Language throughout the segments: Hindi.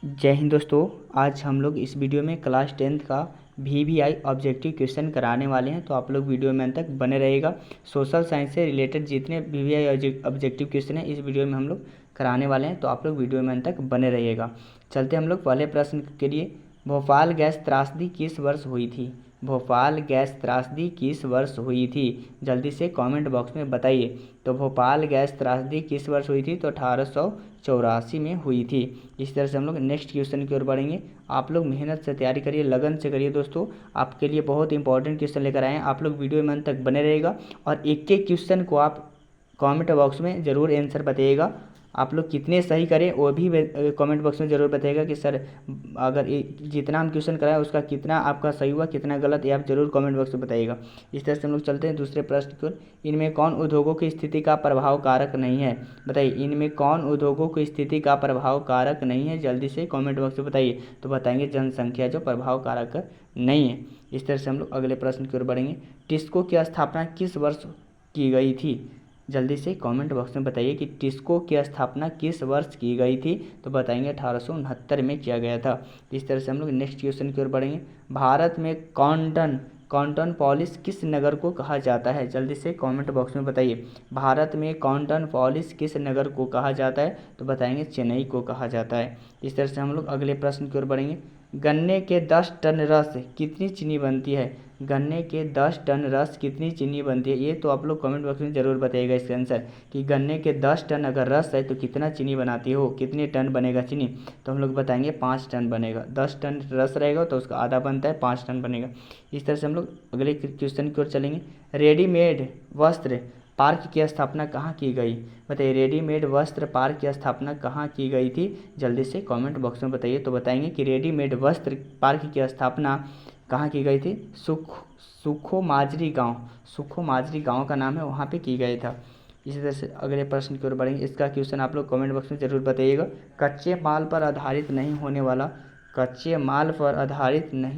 जय हिंद दोस्तों। आज हम लोग इस वीडियो में क्लास 10th का VVI ऑब्जेक्टिव क्वेश्चन कराने वाले हैं, तो आप लोग वीडियो में अंत तक बने रहिएगा। सोशल साइंस से रिलेटेड जितने VVI ऑब्जेक्टिव क्वेश्चन हैं इस वीडियो में हम लोग कराने वाले हैं, तो आप लोग वीडियो में अंत तक बने रहिएगा। चलते हम लोग पहले प्रश्न के लिए। भोपाल गैस त्रासदी किस वर्ष हुई थी? भोपाल गैस त्रासदी किस वर्ष हुई थी? जल्दी से कमेंट बॉक्स में बताइए। तो भोपाल गैस त्रासदी किस वर्ष हुई थी? तो 1884 में हुई थी। इस तरह से हम लोग नेक्स्ट क्वेश्चन की ओर बढ़ेंगे। आप लोग मेहनत से तैयारी करिए, लगन से करिए दोस्तों। आपके लिए बहुत इंपॉर्टेंट क्वेश्चन लेकर आए हैं, आप लोग वीडियो में अंत तक बने रहेगा और एक एक क्वेश्चन को आप कमेंट बॉक्स में ज़रूर आंसर बताइएगा। आप लोग कितने सही करें वो भी कमेंट बॉक्स में ज़रूर बताइएगा कि सर अगर जितना हम क्वेश्चन कराएं उसका कितना आपका सही हुआ कितना गलत, ये आप ज़रूर कमेंट बॉक्स में बताइएगा। इस तरह से हम लोग चलते हैं दूसरे प्रश्न की ओर। इनमें कौन उद्योगों की स्थिति का प्रभाव कारक नहीं है? बताइए, इनमें कौन उद्योगों की स्थिति का प्रभाव कारक नहीं है? जल्दी से कमेंट बॉक्स में बताइए। तो बताएंगे जनसंख्या जो प्रभाव कारक नहीं है। इस तरह से हम लोग अगले प्रश्न की ओर बढ़ेंगे। टिस्को की स्थापना किस वर्ष की गई थी? जल्दी से कमेंट बॉक्स में बताइए कि टिस्को की स्थापना किस वर्ष की गई थी? तो बताएंगे 1869 में किया गया था। इस तरह से हम लोग नेक्स्ट क्वेश्चन की ओर बढ़ेंगे। भारत में कॉटन पॉलिश किस नगर को कहा जाता है? जल्दी से कमेंट बॉक्स में बताइए। भारत में कॉटन पॉलिश किस नगर को कहा जाता है? तो बताएंगे चेन्नई को कहा जाता है। इस तरह से हम लोग अगले प्रश्न की ओर बढ़ेंगे। गन्ने के 10 टन रस कितनी चीनी बनती है? गन्ने के 10 टन रस कितनी चीनी बनती है? ये तो आप लोग कमेंट बॉक्स में ज़रूर बताइएगा इसका आंसर कि गन्ने के 10 टन अगर रस है तो कितना चीनी बनाती हो, कितने टन बनेगा चीनी? तो हम लोग बताएंगे 5 टन बनेगा। 10 टन रस रहेगा तो उसका आधा बनता है, 5 टन बनेगा। इस तरह से हम लोग अगले क्वेश्चन की ओर चलेंगे। रेडीमेड वस्त्र पार्क की स्थापना कहाँ की गई? बताइए, रेडीमेड वस्त्र पार्क की स्थापना कहाँ की गई थी? जल्दी से कमेंट बॉक्स में बताइए। तो बताएंगे कि रेडीमेड वस्त्र पार्क की स्थापना कहाँ की गई थी? सुखो माजरी गांव का नाम है, वहाँ पे की गया था। इसी तरह से अगले प्रश्न की ओर बढ़ेंगे। इसका क्वेश्चन आप लोग कमेंट बॉक्स में ज़रूर बताइएगा। कच्चे माल पर आधारित नहीं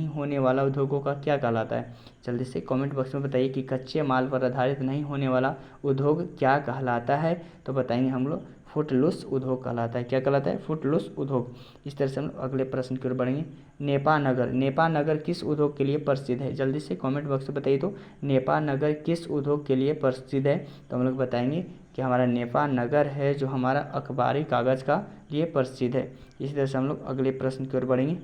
होने वाला उद्योगों का क्या कहलाता है? जल्दी से कमेंट बॉक्स में बताइए कि कच्चे माल पर आधारित नहीं होने वाला उद्योग क्या कहलाता है? तो बताएंगे हम लोग फुटलूस उद्योग कहलाता है। क्या कहलाता है? फुटलूस उद्योग। इस तरह से हम अगले प्रश्न की ओर बढ़ेंगे। नेपा नगर किस उद्योग के लिए प्रसिद्ध है? जल्दी से कमेंट बॉक्स में बताइए। तो नेपा नगर किस उद्योग के लिए प्रसिद्ध है? तो हम लोग बताएंगे कि हमारा नेपा नगर है जो हमारा अखबारी कागज़ का लिए प्रसिद्ध है। इसी तरह से हम लोग अगले प्रश्न की ओर बढ़ेंगे।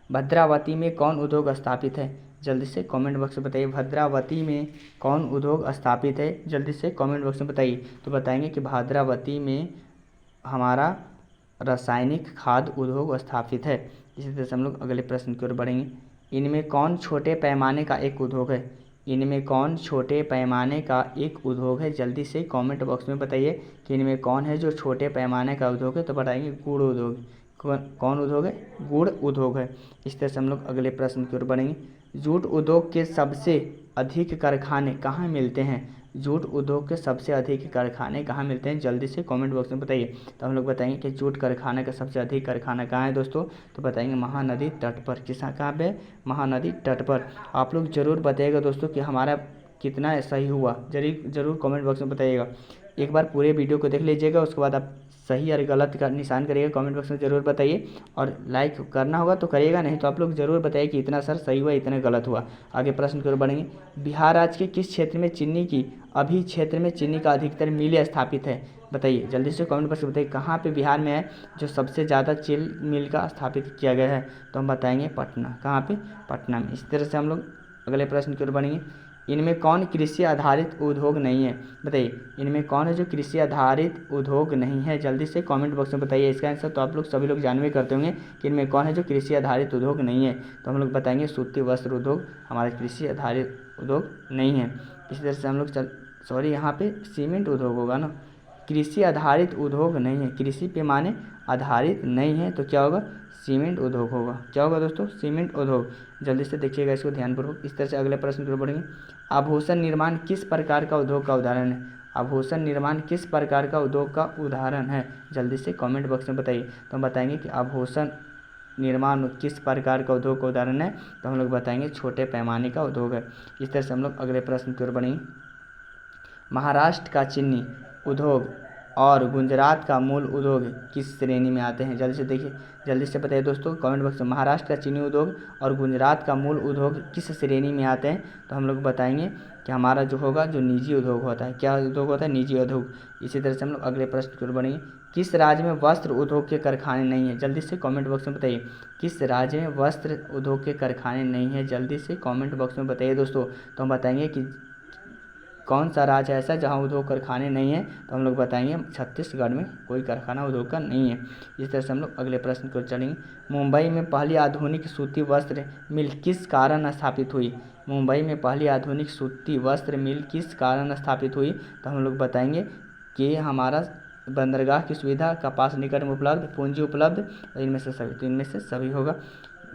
भद्रावती में कौन उद्योग स्थापित है? जल्दी से कमेंट बॉक्स में बताइए। भद्रावती में कौन उद्योग स्थापित है? जल्दी से कमेंट बॉक्स में बताइए। तो बताएंगे कि भद्रावती में हमारा रासायनिक खाद उद्योग स्थापित है। इसी तरह से हम लोग अगले प्रश्न की ओर बढ़ेंगे। इनमें कौन छोटे पैमाने का एक उद्योग है? इनमें कौन छोटे पैमाने का एक उद्योग है? जल्दी से कमेंट बॉक्स में बताइए कि इनमें कौन है जो छोटे पैमाने का उद्योग है? तो बताएंगे गुड़ उद्योग। कौन उद्योग है? गुड़ उद्योग है। इस तरह से हम लोग अगले प्रश्न की ओर बढ़ेंगे। जूट उद्योग के सबसे अधिक कारखाने कहाँ मिलते हैं? जूट उद्योग के सबसे अधिक कारखाने कहाँ मिलते हैं? जल्दी से कमेंट बॉक्स में बताइए। तो हम लोग बताएंगे कि जूट कारखाने का सबसे अधिक कारखाना कहाँ है दोस्तों? तो बताएंगे महानदी तट पर। कहाँ पे? महानदी तट पर। आप लोग ज़रूर बताइएगा दोस्तों कि हमारा कितना सही हुआ, ज़रूर कमेंट बॉक्स में बताइएगा। एक बार पूरे वीडियो को देख लीजिएगा, उसके बाद आप सही और गलत का निशान करिएगा, कमेंट बॉक्स में ज़रूर बताइए। और लाइक करना होगा तो करिएगा, नहीं तो आप लोग ज़रूर बताइए कि इतना सर सही हुआ, इतना गलत हुआ। आगे प्रश्न की ओर बढ़ेंगे। बिहार राज्य के किस क्षेत्र में चीनी का अधिकतर मिल स्थापित है? बताइए, जल्दी से कमेंट बॉक्स में बताइए कहाँ पे बिहार में है जो सबसे ज़्यादा चीनी मिल का स्थापित किया गया है? तो हम बताएंगे पटना। कहाँ पे? पटना में। इस तरह से हम लोग अगले प्रश्न की ओर बढ़ेंगे। इनमें कौन कृषि आधारित उद्योग नहीं है? बताइए, इनमें कौन है जो कृषि आधारित उद्योग नहीं है? जल्दी से कमेंट बॉक्स में बताइए इसका आंसर। तो आप लोग सभी लोग जानवे करते होंगे कि इनमें कौन है जो कृषि आधारित उद्योग नहीं है। तो हम लोग बताएंगे सूती वस्त्र उद्योग हमारा कृषि आधारित उद्योग नहीं है। इसी तरह से हम लोग यहाँ पे सीमेंट उद्योग होगा ना, कृषि आधारित उद्योग नहीं है। कृषि पे माने आधारित नहीं है तो क्या होगा? सीमेंट उद्योग होगा। क्या होगा दोस्तों? सीमेंट उद्योग। जल्दी से देखिएगा इसको ध्यानपूर्वक। इस तरह से अगले प्रश्न की ओर बढ़ेंगे। आभूषण निर्माण किस प्रकार का उद्योग का उदाहरण है? आभूषण निर्माण किस प्रकार का उद्योग का उदाहरण है? जल्दी से कमेंट बॉक्स में बताइए। तो हम बताएंगे कि आभूषण निर्माण किस प्रकार का उद्योग का उदाहरण है? तो हम लोग बताएंगे छोटे पैमाने का उद्योग है। इस तरह से हम लोग अगले प्रश्न की ओर बढ़ेंगे। महाराष्ट्र का चीनी उद्योग और गुजरात का मूल उद्योग किस श्रेणी में आते हैं? जल्दी से देखिए, जल्दी से बताइए दोस्तों कमेंट बॉक्स में। महाराष्ट्र का चीनी उद्योग और गुजरात का मूल उद्योग किस श्रेणी में आते हैं? तो हम लोग बताएंगे कि हमारा जो होगा जो निजी उद्योग होता है। क्या उद्योग होता है? निजी उद्योग। इसी तरह से हम लोग अगले प्रश्न की ओर बढ़ेंगे। किस राज्य में वस्त्र उद्योग के कारखाने नहीं हैं? जल्दी से कमेंट बॉक्स में बताइए, किस राज्य में वस्त्र उद्योग के कारखाने नहीं हैं? जल्दी से कमेंट बॉक्स में बताइए दोस्तों। तो हम बताएंगे कि कौन सा राज्य है ऐसा जहां उद्योग कारखाने नहीं हैं? तो हम लोग बताएंगे छत्तीसगढ़ में कोई कारखाना उद्योग का नहीं है। इस तरह से हम लोग अगले प्रश्न को चलेंगे। मुंबई में पहली आधुनिक सूती वस्त्र मिल किस कारण स्थापित हुई? मुंबई में पहली आधुनिक सूती वस्त्र मिल किस कारण स्थापित हुई? तो हम लोग बताएंगे कि हमारा बंदरगाह की सुविधा, कपास निकट में उपलब्ध, पूंजी उपलब्ध, इनमें से सभी। तो इनमें से सभी होगा,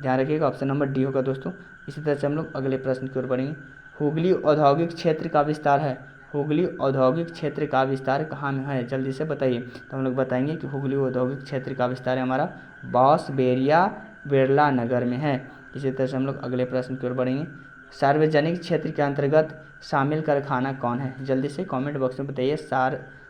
ध्यान रखिएगा, ऑप्शन नंबर डी होगा दोस्तों। इसी तरह से हम लोग अगले प्रश्न की ओर बढ़ेंगे। हुगली औद्योगिक क्षेत्र का विस्तार है। हुगली औद्योगिक क्षेत्र का विस्तार कहाँ में है? जल्दी से बताइए। तो हम लोग बताएंगे कि हुगली औद्योगिक क्षेत्र का विस्तार है हमारा बांसबेरिया बिरला नगर में है। इसी तरह से हम लोग अगले प्रश्न की ओर बढ़ेंगे। सार्वजनिक क्षेत्र के अंतर्गत शामिल कारखाना कौन है? जल्दी से कमेंट बॉक्स में बताइए,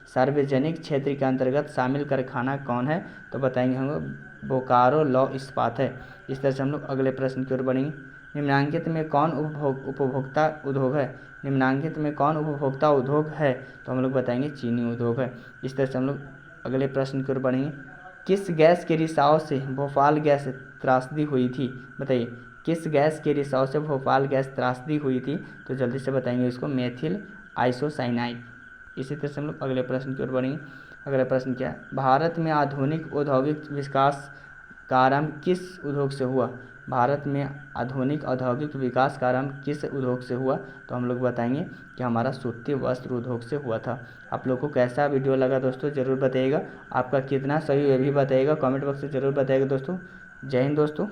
सार्वजनिक क्षेत्र के अंतर्गत शामिल कारखाना कौन है? तो बताएंगे हम बोकारो लौह इस्पात है। इस तरह से हम लोग अगले प्रश्न की ओर बढ़ेंगे। निम्नांकित में कौन उपभोक्ता उद्योग है? निम्नांकित में कौन उपभोक्ता उद्योग है? तो हम लोग बताएंगे चीनी उद्योग है। इस तरह से हम लोग अगले प्रश्न की ओर बढ़ेंगे। किस गैस के रिसाव से भोपाल गैस त्रासदी हुई थी? बताइए, किस गैस के रिसाव से भोपाल गैस त्रासदी हुई थी? तो जल्दी से बताएंगे इसको मेथिल आइसोसाइनाइड। इसी तरह से हम लोग अगले प्रश्न की ओर बढ़ेंगे। अगला प्रश्न क्या है? भारत में आधुनिक औद्योगिक विकास का आरंभ किस उद्योग से हुआ? भारत में आधुनिक औद्योगिक विकास का आरंभ किस उद्योग से हुआ? तो हम लोग बताएंगे कि हमारा सूती वस्त्र उद्योग से हुआ था। आप लोगों को कैसा वीडियो लगा दोस्तों ज़रूर बताइएगा। आपका कितना सही ये भी बताइएगा, कमेंट बॉक्स में ज़रूर बताइएगा दोस्तों। जय हिंद दोस्तों।